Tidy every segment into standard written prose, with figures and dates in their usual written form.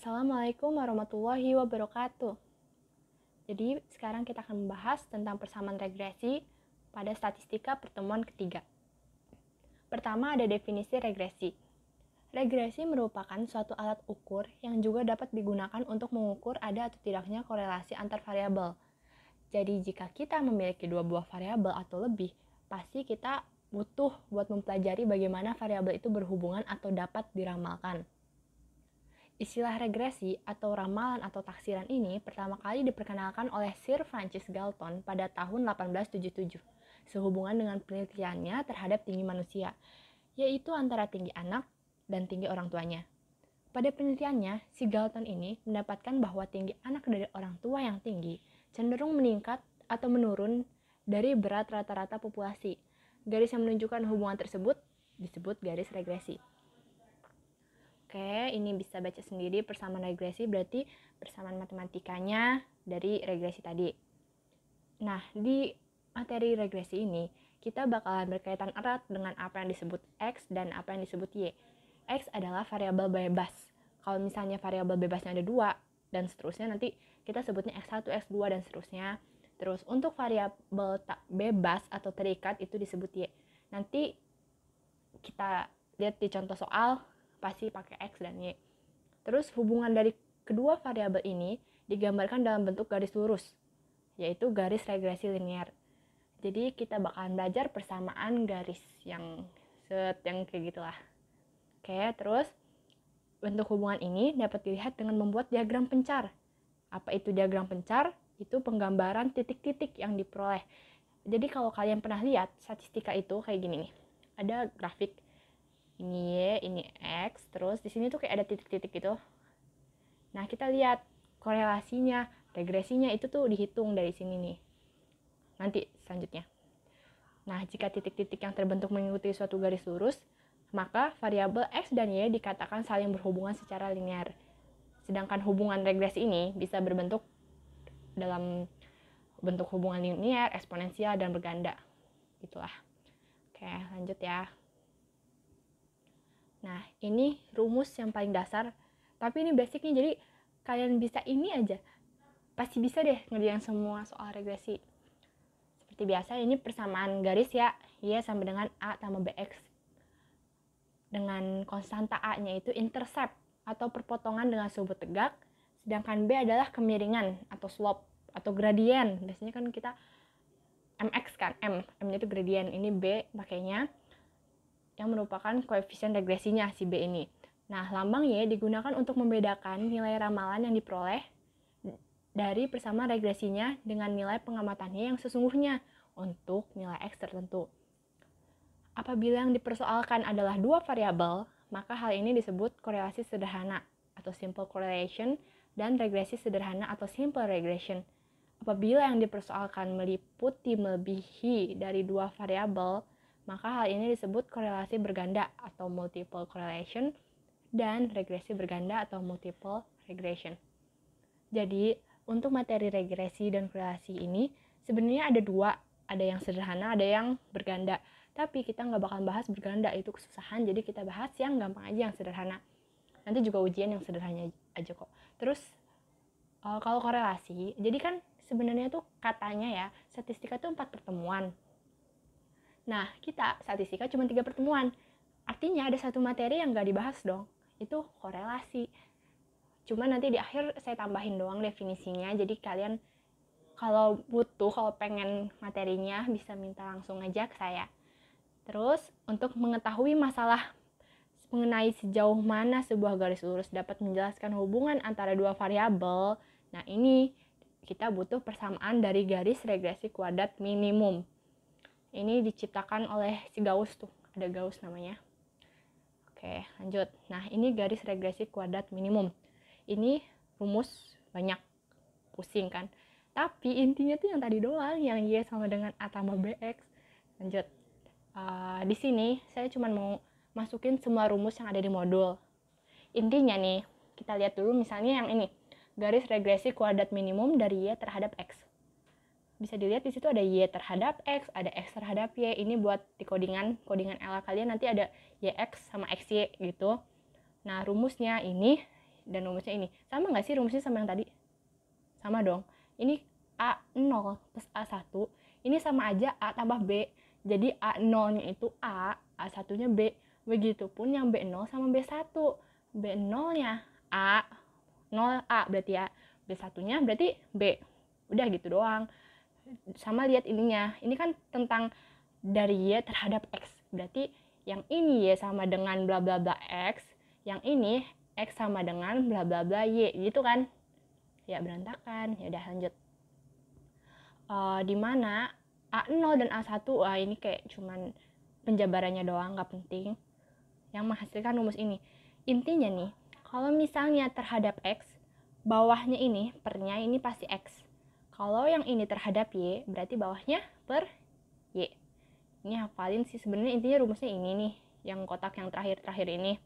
Assalamualaikum warahmatullahi wabarakatuh. Jadi sekarang kita akan membahas tentang persamaan regresi pada statistika pertemuan ketiga. Pertama ada definisi regresi. Regresi merupakan suatu alat ukur yang juga dapat digunakan untuk mengukur ada atau tidaknya korelasi antar variabel. Jadi jika kita memiliki dua buah variabel atau lebih, pasti kita butuh buat mempelajari bagaimana variabel itu berhubungan atau dapat diramalkan. Istilah regresi atau ramalan atau taksiran ini pertama kali diperkenalkan oleh Sir Francis Galton pada tahun 1877 sehubungan dengan penelitiannya terhadap tinggi manusia, yaitu antara tinggi anak dan tinggi orang tuanya. Pada penelitiannya, si Galton ini mendapatkan bahwa tinggi anak dari orang tua yang tinggi cenderung meningkat atau menurun dari berat rata-rata populasi. Garis yang menunjukkan hubungan tersebut disebut garis regresi. Oke, ini bisa baca sendiri persamaan regresi, berarti persamaan matematikanya dari regresi tadi. Nah, di materi regresi ini, kita bakalan berkaitan erat dengan apa yang disebut X dan apa yang disebut Y. X adalah variabel bebas. Kalau misalnya variabel bebasnya ada 2, dan seterusnya, nanti kita sebutnya X1, X2, dan seterusnya. Terus, untuk variabel tak bebas atau terikat, itu disebut Y. Nanti kita lihat di contoh soal, pasti pakai X dan Y. Terus hubungan dari kedua variabel ini digambarkan dalam bentuk garis lurus, yaitu garis regresi linear. Jadi kita bakalan belajar persamaan garis yang kayak gitulah. Oke, terus bentuk hubungan ini dapat dilihat dengan membuat diagram pencar. Apa itu diagram pencar? Itu penggambaran titik-titik yang diperoleh. Jadi kalau kalian pernah lihat statistika itu kayak gini nih. Ada grafik ini Y, ini X, terus di sini tuh kayak ada titik-titik gitu. Nah, kita lihat korelasinya, regresinya itu tuh dihitung dari sini nih. Nanti selanjutnya. Nah, jika titik-titik yang terbentuk mengikuti suatu garis lurus, maka variabel X dan Y dikatakan saling berhubungan secara linear. Sedangkan hubungan regresi ini bisa berbentuk dalam bentuk hubungan linear, eksponensial, dan berganda. Gitulah. Oke, lanjut ya. Nah, ini rumus yang paling dasar, tapi ini basicnya, jadi kalian bisa ini aja, pasti bisa deh ngerjain semua soal regresi. Seperti biasa, ini persamaan garis ya, Y sama dengan A tambah BX. Dengan konstanta A-nya itu intercept atau perpotongan dengan sudut tegak, sedangkan B adalah kemiringan atau slope atau gradien. Biasanya kan kita MX kan, M-nya itu gradien, ini B pakainya yang merupakan koefisien regresinya si B ini. Nah, lambang Y digunakan untuk membedakan nilai ramalan yang diperoleh dari persamaan regresinya dengan nilai pengamatannya yang sesungguhnya untuk nilai X tertentu. Apabila yang dipersoalkan adalah dua variabel, maka hal ini disebut korelasi sederhana atau simple correlation dan regresi sederhana atau simple regression. Apabila yang dipersoalkan melebihi dari dua variabel, maka hal ini disebut korelasi berganda atau multiple correlation dan regresi berganda atau multiple regression. Jadi, untuk materi regresi dan korelasi ini sebenarnya ada dua, ada yang sederhana, ada yang berganda. Tapi kita nggak bakal bahas berganda, itu kesusahan, jadi kita bahas yang gampang aja, yang sederhana. Nanti juga ujian yang sederhana aja kok. Terus, kalau korelasi, jadi kan sebenarnya tuh katanya ya, statistika tuh 4 pertemuan. Nah, kita statistika cuma 3 pertemuan. Artinya ada satu materi yang nggak dibahas dong. Itu korelasi. Cuma nanti di akhir saya tambahin doang definisinya. Jadi kalian kalau pengen materinya bisa minta langsung aja ke saya. Terus, untuk mengetahui masalah mengenai sejauh mana sebuah garis lurus dapat menjelaskan hubungan antara dua variabel, nah ini kita butuh persamaan dari garis regresi kuadrat minimum. Ini diciptakan oleh si Gauss tuh, ada Gauss namanya. Oke, lanjut. Nah, ini garis regresi kuadrat minimum. Ini rumus banyak, pusing kan. Tapi intinya tuh yang tadi doang, yang Y sama dengan A tambah BX. Lanjut. Di sini saya cuma mau masukin semua rumus yang ada di modul. Intinya nih, kita lihat dulu misalnya yang ini. Garis regresi kuadrat minimum dari Y terhadap X. Bisa dilihat di situ ada Y terhadap X, ada X terhadap Y. Ini buat di codingan LA kalian nanti ada YX sama XY gitu. Nah, rumusnya ini dan rumusnya ini. Sama nggak sih rumusnya sama yang tadi? Sama dong. Ini A0 plus A1, ini sama aja A tambah B. Jadi A0-nya itu A, A1-nya B. Begitupun yang B0 sama B1. B0-nya A, 0A berarti ya. B1-nya berarti B. Udah gitu doang. Sama lihat ininya. Ini kan tentang dari Y terhadap X. Berarti yang ini Y sama dengan bla bla bla X, yang ini X sama dengan bla bla bla Y, gitu kan? Ya berantakan. Ya udah lanjut. Di mana A0 dan A1, ini kayak cuman penjabarannya doang, nggak penting. Yang menghasilkan rumus ini. Intinya nih, kalau misalnya terhadap X, bawahnya ini, pernya ini pasti X. Kalau yang ini terhadap Y, berarti bawahnya per Y. Ini hafalin sih, sebenarnya intinya rumusnya ini nih, yang kotak yang terakhir-terakhir ini.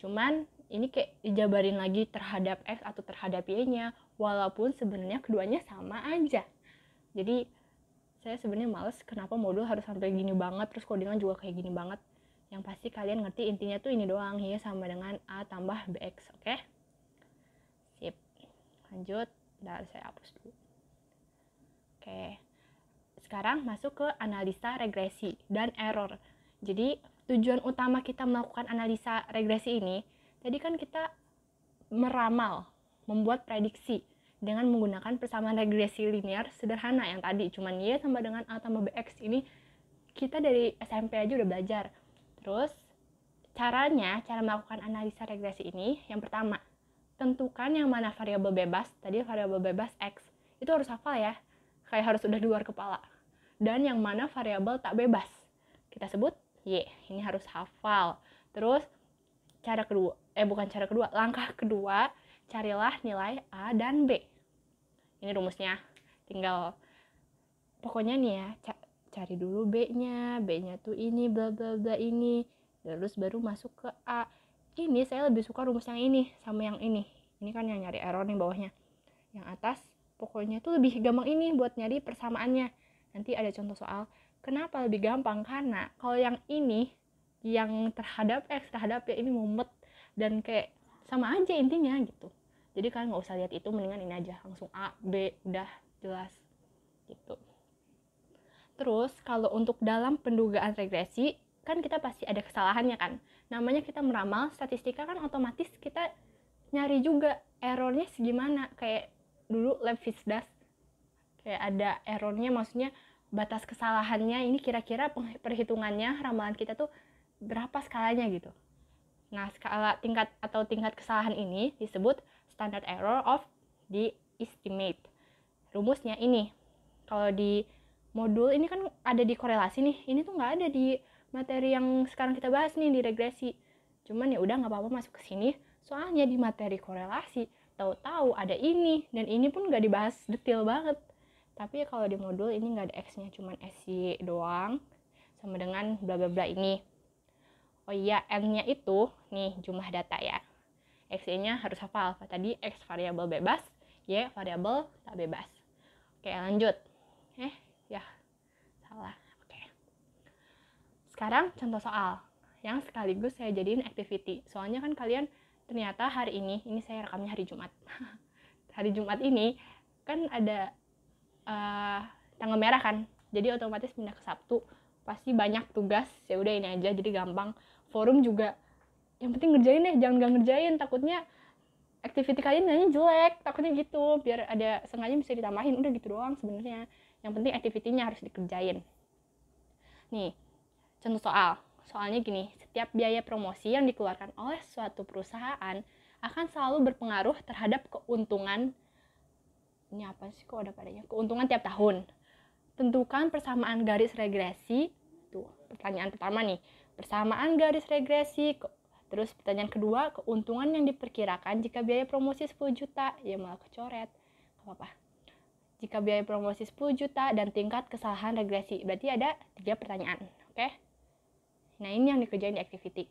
Cuman ini kayak dijabarin lagi terhadap X atau terhadap Y-nya, walaupun sebenarnya keduanya sama aja. Jadi saya sebenarnya males kenapa modul harus sampai gini banget, terus codingan juga kayak gini banget. Yang pasti kalian ngerti intinya tuh ini doang, Y sama dengan A tambah BX, oke? Sip. Lanjut, udah saya hapus dulu. Oke. Sekarang masuk ke analisa regresi dan error. Jadi tujuan utama kita melakukan analisa regresi ini, tadi kan kita meramal, membuat prediksi dengan menggunakan persamaan regresi linear sederhana yang tadi cuman Y sama dengan A tambah BX. Ini kita dari SMP aja udah belajar. Terus cara melakukan analisa regresi ini, yang pertama, tentukan yang mana variabel bebas. Tadi variabel bebas X, itu harus hafal ya, kayak harus udah di luar kepala. Dan yang mana variabel tak bebas, kita sebut Y, ini harus hafal. Terus langkah kedua, carilah nilai A dan B. Ini rumusnya, tinggal pokoknya nih ya, cari dulu B-nya tuh ini bla bla bla ini, terus baru masuk ke A. Ini saya lebih suka rumus yang ini sama yang ini kan yang nyari error nih bawahnya. Yang atas pokoknya tuh lebih gampang ini buat nyari persamaannya. Nanti ada contoh soal. Kenapa lebih gampang? Karena kalau yang ini, yang terhadap X terhadap Y ini mumet dan kayak sama aja intinya gitu. Jadi kalian nggak usah lihat itu, mendingan ini aja langsung A, B, udah jelas gitu. Terus kalau untuk dalam pendugaan regresi, kan kita pasti ada kesalahannya kan. Namanya kita meramal, statistika kan otomatis kita nyari juga errornya segimana. Kayak dulu lab Fisdas, kayak ada errornya, maksudnya batas kesalahannya ini kira-kira perhitungannya ramalan kita tuh berapa skalanya gitu. Nah, skala tingkat kesalahan ini disebut standard error of the estimate. Rumusnya ini, kalau di modul ini kan ada di korelasi nih, ini tuh nggak ada di materi yang sekarang kita bahas nih di regresi. Cuman ya udah nggak apa-apa masuk ke sini, soalnya di materi korelasi tahu-tahu ada ini, dan ini pun nggak dibahas detail banget. Tapi kalau di modul ini nggak ada X-nya, cuman SY doang sama dengan bla bla bla ini. Oh iya, N-nya itu nih jumlah data ya. X-nya harus hafal. Tadi X variabel bebas, Y variabel tak bebas. Oke, lanjut. Ya, salah. Oke. Sekarang contoh soal yang sekaligus saya jadiin activity. Soalnya kan kalian ternyata hari ini saya rekamnya hari Jumat. Hari Jumat ini kan ada tanggal merah kan. Jadi otomatis pindah ke Sabtu. Pasti banyak tugas. Ya udah ini aja, jadi gampang. Forum juga yang penting ngerjain deh, jangan gak ngerjain, takutnya activity kalian nanya jelek, takutnya gitu. Biar ada sengaja bisa ditambahin, udah gitu doang sebenarnya. Yang penting activity-nya harus dikerjain. Nih, contoh soal. Soalnya gini, setiap biaya promosi yang dikeluarkan oleh suatu perusahaan akan selalu berpengaruh terhadap keuntungan. Ini apa sih kok ada padanya? Keuntungan tiap tahun. Tentukan persamaan garis regresi. Tuh, pertanyaan pertama nih. Persamaan garis regresi. Terus pertanyaan kedua, keuntungan yang diperkirakan jika biaya promosi 10 juta. Ya malah kecoret. Gak apa-apa. Jika biaya promosi 10 juta dan tingkat kesalahan regresi. Berarti ada 3 pertanyaan. Oke? Nah, ini yang dikerjain di activity.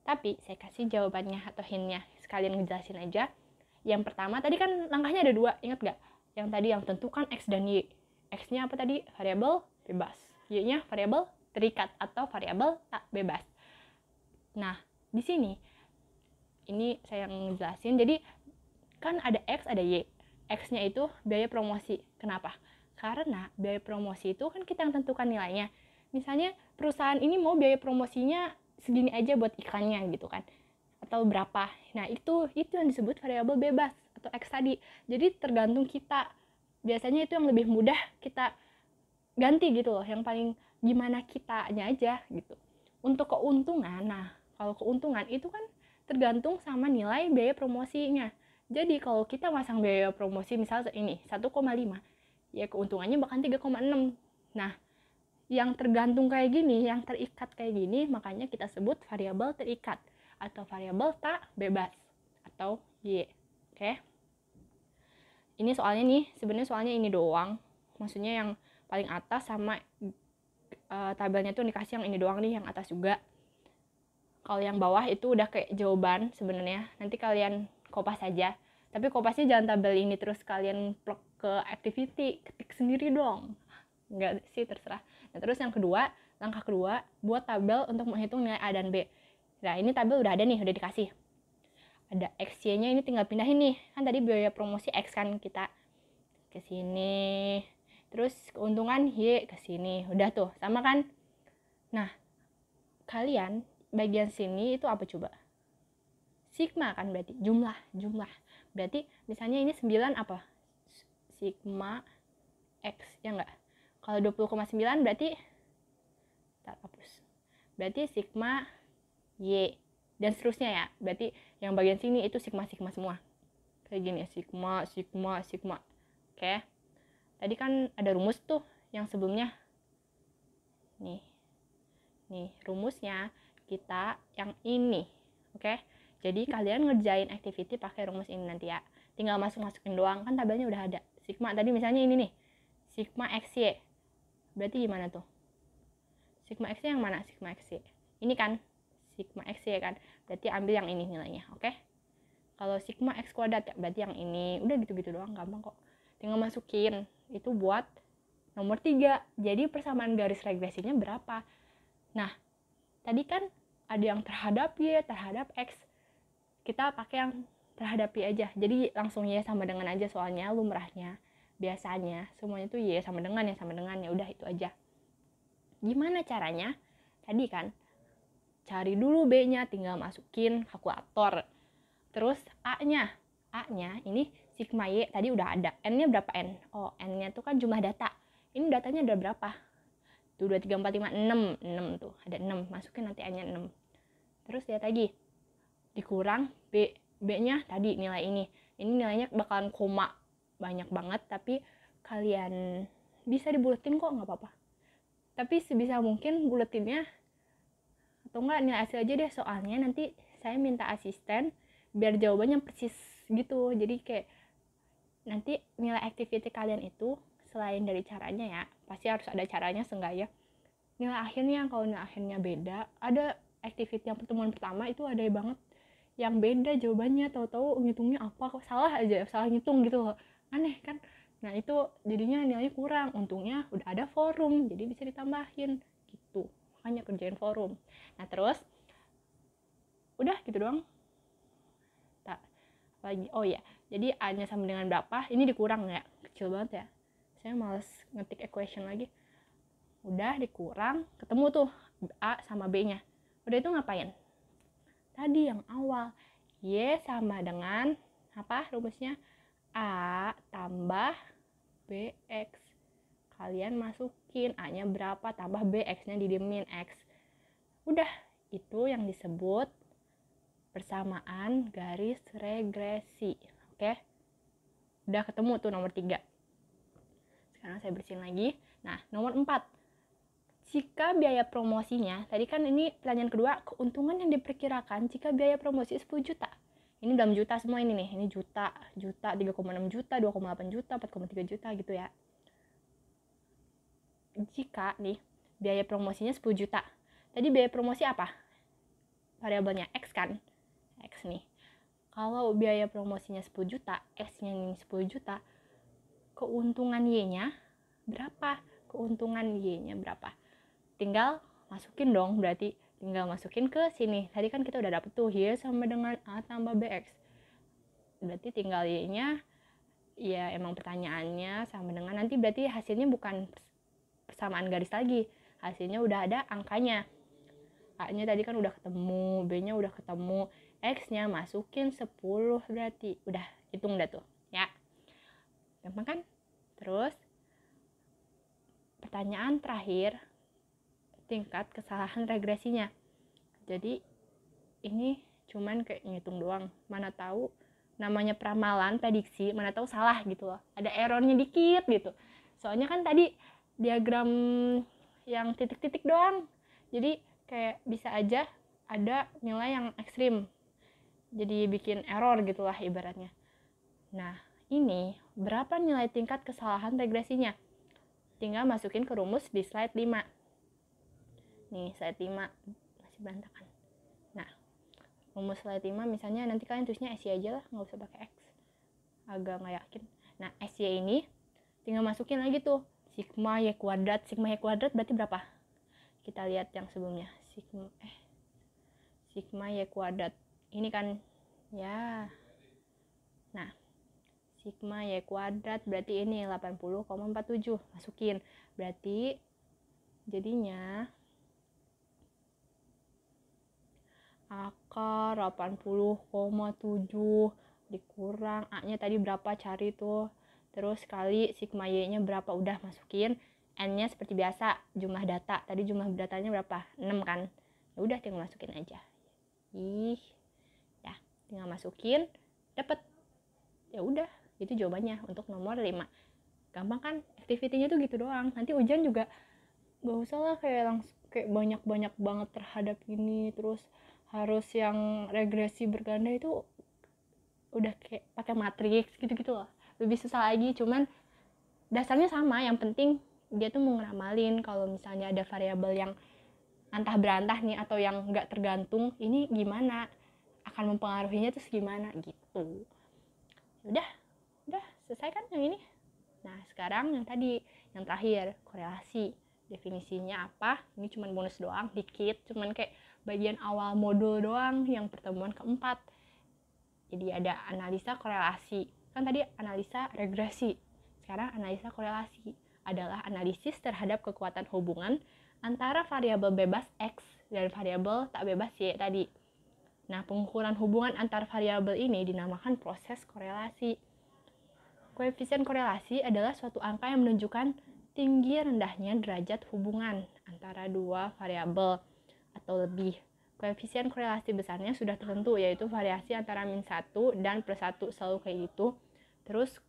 Tapi saya kasih jawabannya atau hint-nya. Sekalian ngejelasin aja. Yang pertama, tadi kan langkahnya ada 2. Ingat gak? Yang tadi yang tentukan X dan Y. X-nya apa tadi? Variabel bebas. Y-nya variabel terikat atau variabel tak bebas. Nah, di sini ini saya ngejelasin. Jadi kan ada X, ada Y. X-nya itu biaya promosi. Kenapa? Karena biaya promosi itu kan kita yang tentukan nilainya. Misalnya perusahaan ini mau biaya promosinya segini aja buat iklannya gitu kan, atau berapa. Nah itu yang disebut variabel bebas atau X tadi. Jadi tergantung kita. Biasanya itu yang lebih mudah kita ganti gitu loh, yang paling gimana kitanya aja gitu. Untuk keuntungan, nah kalau keuntungan itu kan tergantung sama nilai biaya promosinya. Jadi kalau kita masang biaya promosi misalnya ini 1,5, ya keuntungannya bahkan 3,6. Nah yang tergantung kayak gini, yang terikat kayak gini, makanya kita sebut variabel terikat atau variabel tak bebas atau Y. Oke. Ini soalnya nih, sebenarnya soalnya ini doang. Maksudnya yang paling atas sama tabelnya tuh dikasih yang ini doang nih, yang atas juga. Kalau yang bawah itu udah kayak jawaban sebenarnya. Nanti kalian kopas aja. Tapi kopasnya jangan tabel ini terus kalian plug ke activity, ketik sendiri dong. Enggak sih, terserah. Nah, terus yang kedua, langkah kedua, buat tabel untuk menghitung nilai A dan B. Nah, ini tabel udah ada nih, udah dikasih. Ada XY-nya, ini tinggal pindahin nih. Kan tadi biaya promosi X kan, kita ke sini. Terus keuntungan Y ke sini. Udah tuh, sama kan? Nah, kalian bagian sini itu apa coba? Sigma kan berarti, jumlah. Berarti misalnya ini 9 apa? Sigma X, ya enggak? Kalau 20,9 berarti hapus. Berarti sigma Y dan seterusnya ya. Berarti yang bagian sini itu sigma semua. Kayak gini, sigma. Oke. Tadi kan ada rumus tuh yang sebelumnya. Nih rumusnya kita yang ini. Oke. Jadi kalian ngerjain activity pakai rumus ini nanti ya. Tinggal masukin doang, kan tabelnya udah ada. Sigma tadi misalnya ini nih. Sigma XY. Berarti gimana tuh? Sigma XY yang mana? Sigma XY. Ini kan sigma XY kan. Berarti ambil yang ini nilainya, oke? Kalau sigma X kuadrat ya berarti yang ini. Udah gitu-gitu doang, gampang kok. Tinggal masukin. Itu buat nomor 3. Jadi persamaan garis regresinya berapa? Nah, tadi kan ada yang terhadap Y, terhadap X. Kita pakai yang terhadap Y aja. Jadi langsung Y sama dengan aja, soalnya lumrahnya biasanya semuanya tuh Y sama dengan, ya sama dengan, ya udah itu aja. Gimana caranya? Tadi kan cari dulu B-nya, tinggal masukin kalkulator. Terus A-nya ini sigma Y tadi udah ada. N-nya berapa N? Oh, N-nya tuh kan jumlah data. Ini datanya ada berapa? Tuh 2, 3, 4, 5, 6 tuh. Ada 6, masukin nanti N-nya 6. Terus lihat lagi. Dikurang B-nya tadi nilai ini. Ini nilainya bakalan koma banyak banget, tapi kalian bisa dibuletin kok, nggak apa-apa. Tapi sebisa mungkin buletinnya atau enggak nilai hasil aja deh, soalnya nanti saya minta asisten biar jawabannya persis gitu. Jadi kayak nanti nilai activity kalian itu selain dari caranya ya, pasti harus ada caranya seenggaknya. Nilai akhirnya, kalau nilai akhirnya beda, ada activity yang pertemuan pertama itu ada banget yang beda jawabannya, tahu-tahu ngitungnya apa, salah aja, salah ngitung gitu loh, aneh kan. Nah itu jadinya nilainya kurang. Untungnya udah ada forum, jadi bisa ditambahin gitu, makanya kerjain forum. Nah terus udah gitu doang. Tak lagi, oh ya, jadi A nya sama dengan berapa, ini dikurang ya, kecil banget ya, saya males ngetik equation lagi. Udah dikurang, ketemu tuh A sama B nya. Udah itu ngapain? Tadi yang awal, Y sama dengan apa rumusnya? A tambah BX. Kalian masukin A-nya berapa tambah B, X-nya didiemin X. Udah, itu yang disebut persamaan garis regresi. Oke? Udah ketemu tuh nomor 3. Sekarang saya bersihin lagi. Nah, nomor 4. Jika biaya promosinya, tadi kan ini pertanyaan kedua, keuntungan yang diperkirakan jika biaya promosi 10 juta. Ini dalam juta semua ini nih. Ini juta, 3,6 juta, 2,8 juta, 4,3 juta gitu ya. Jika nih biaya promosinya 10 juta. Tadi biaya promosi apa? Variabelnya X kan? X nih. Kalau biaya promosinya 10 juta, X-nya ini 10 juta, keuntungan Y-nya berapa? Keuntungan Y-nya berapa? Tinggal masukin dong, berarti tinggal masukin ke sini. Tadi kan kita udah dapet tuh Y sama dengan A tambah BX. Berarti tinggal Y-nya, ya emang pertanyaannya sama dengan, nanti berarti hasilnya bukan persamaan garis lagi. Hasilnya udah ada angkanya. A-nya tadi kan udah ketemu, B-nya udah ketemu, X-nya masukin 10 berarti. Udah, hitung dah tuh, ya. Gampang kan? Terus, pertanyaan terakhir, tingkat kesalahan regresinya. Jadi ini cuman kayak ngitung doang, mana tahu namanya peramalan, prediksi, mana tahu salah gitu loh, ada errornya dikit gitu. Soalnya kan tadi diagram yang titik-titik doang, jadi kayak bisa aja ada nilai yang ekstrim, jadi bikin error gitulah ibaratnya. Nah, ini berapa nilai tingkat kesalahan regresinya? Tinggal masukin ke rumus di slide 5. Nih, slide 5 masih berantakan. Nah, rumus slide 5 misalnya nanti kalian tulisnya SY aja lah, nggak usah pakai X. Agak nggak yakin. Nah, SY ini tinggal masukin lagi tuh. Sigma Y kuadrat. Sigma Y kuadrat berarti berapa? Kita lihat yang sebelumnya. Sigma Y kuadrat. Ini kan, ya. Nah, sigma Y kuadrat berarti ini 80,47. Masukin. Berarti jadinya akar 80,7 dikurang A-nya tadi berapa, cari tuh. Terus kali sigma Y-nya berapa, udah masukin. N-nya seperti biasa, jumlah data. Tadi jumlah datanya berapa? 6 kan? Ya udah tinggal masukin aja. Ya, tinggal masukin, dapat. Ya udah, itu jawabannya untuk nomor 5. Gampang kan? Activity-nya tuh gitu doang. Nanti ujian juga gak usah lah kayak banyak-banyak banget terhadap ini, terus harus yang regresi berganda itu udah kayak pakai matriks gitu-gitu loh, lebih susah lagi. Cuman dasarnya sama, yang penting dia tuh mau ngeramalin kalau misalnya ada variabel yang antah berantah nih atau yang nggak tergantung, ini gimana akan mempengaruhinya terus gimana gitu. Udah selesai kan yang ini. Nah, sekarang yang tadi, yang terakhir, korelasi. Definisinya apa? Ini cuma bonus doang, dikit, cuman kayak bagian awal modul doang, yang pertemuan keempat. Jadi ada analisa korelasi. Kan tadi analisa regresi. Sekarang analisa korelasi adalah analisis terhadap kekuatan hubungan antara variabel bebas X dan variabel tak bebas Y tadi. Nah, pengukuran hubungan antar variabel ini dinamakan proses korelasi. Koefisien korelasi adalah suatu angka yang menunjukkan tinggi rendahnya derajat hubungan antara dua variabel atau lebih. Koefisien korelasi besarnya sudah tertentu, yaitu variasi antara min 1 dan plus 1, selalu kayak gitu. Terus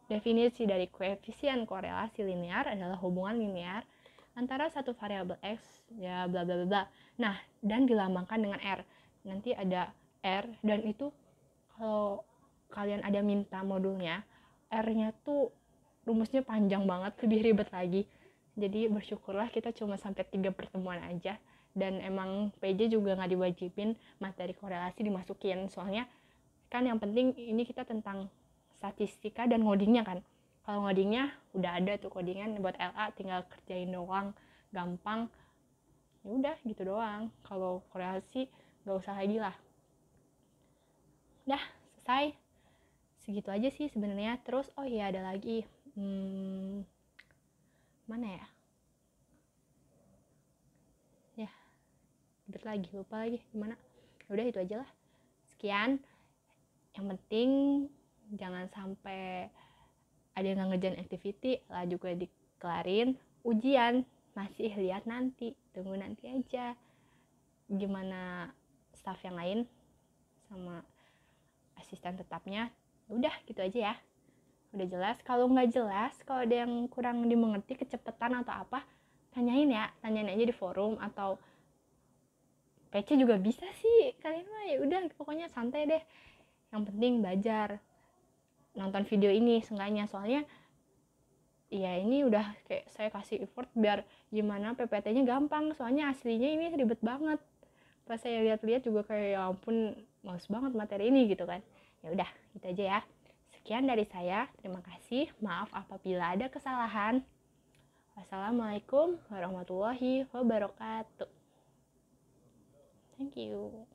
definisi dari koefisien korelasi linear adalah hubungan linear antara satu variabel X, ya bla bla bla. Nah, dan dilambangkan dengan R. Nanti ada R, dan itu kalau kalian ada minta modulnya, R-nya tuh rumusnya panjang banget, lebih ribet lagi. Jadi bersyukurlah kita cuma sampai 3 pertemuan aja. Dan emang PJ juga nggak diwajibin materi korelasi dimasukin. Soalnya kan yang penting ini kita tentang statistika dan ngodingnya kan. Kalau ngodingnya udah ada tuh codingan buat LA, tinggal kerjain doang, gampang. Ya udah gitu doang. Kalau korelasi nggak usah lagi lah. Udah selesai. Segitu aja sih sebenarnya. Terus oh iya ada lagi, mana ya lupa lagi gimana. Udah itu aja lah, sekian. Yang penting jangan sampai ada yang nggak ngerjain activity lah, juga dikelarin. Ujian masih lihat nanti, tunggu nanti aja gimana staff yang lain sama asisten tetapnya. Udah gitu aja ya, udah jelas. Kalau nggak jelas, kalau ada yang kurang dimengerti, kecepatan atau apa, tanyain aja di forum atau PC juga bisa sih. Kalian mah ya udah pokoknya santai deh, yang penting belajar, nonton video ini seenggaknya. Soalnya ya ini udah kayak saya kasih effort biar gimana PPT-nya gampang, soalnya aslinya ini ribet banget. Pas saya lihat-lihat juga kayak ya ampun, males banget materi ini gitu kan. Ya udah gitu aja ya. Sekian dari saya, terima kasih. Maaf apabila ada kesalahan. Wassalamualaikum warahmatullahi wabarakatuh. Thank you.